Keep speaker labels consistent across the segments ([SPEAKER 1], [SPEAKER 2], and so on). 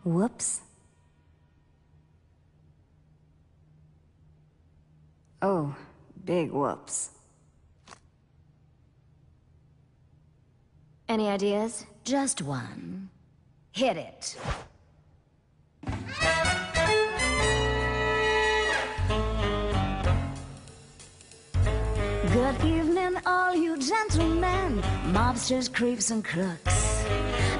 [SPEAKER 1] Whoops. Oh, big whoops.
[SPEAKER 2] Any ideas? Just one. Hit it. Good evening, all you gentlemen, mobsters, creeps, and crooks.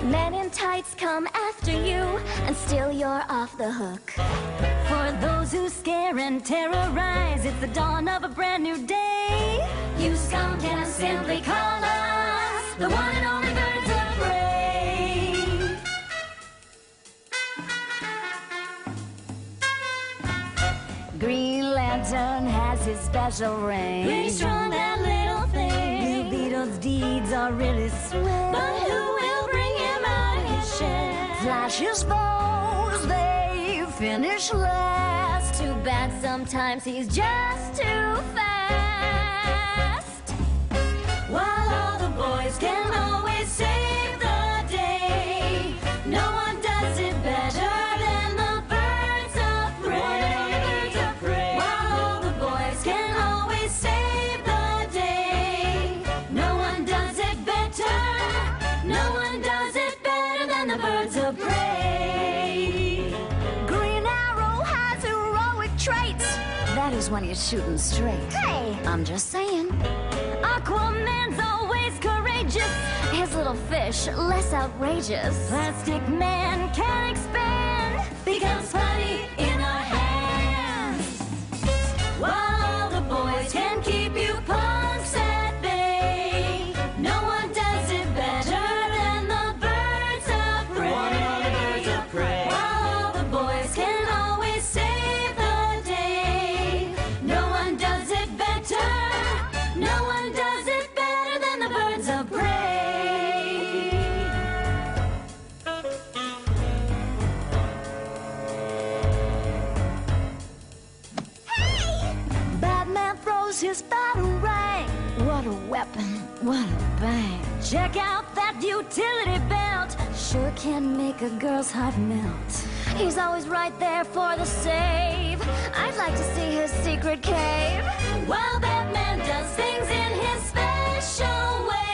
[SPEAKER 2] Men in tights come after you, and still you're off the hook. For those who scare and terrorize, it's the dawn of a brand new day. You scum can simply call us the one and only Birds of Prey. Green Lantern has his special ring. Pretty strong, that little thing. Blue Beetle's deeds are really swell. But who will bring him out of his shell? Flash's foes, they finish last. Too bad sometimes he's just too fast. While all the boys can always save the day, no one does it better than the Birds of Prey. While all the boys can always save the day, no one does it better. No one does it better than the Birds of Prey. Green Arrow has heroic traits. That is when he's shooting straight. Hey! I'm just saying. Aquaman's always courageous. His little fish, less outrageous. Plastic Man can expand, becomes putty in our hands. While all the boys can keep you punks at bay, no one does it better than the Birds of Prey. While all the boys can always save the day, no one does it better. No one does it better than the Birds of Prey. Hey! Batman throws his batarang. What a weapon, what a bang. Check out that utility belt. Sure can make a girl's heart melt. He's always right there for the save. I'd like to see his secret cave. While Batman does things in his special way.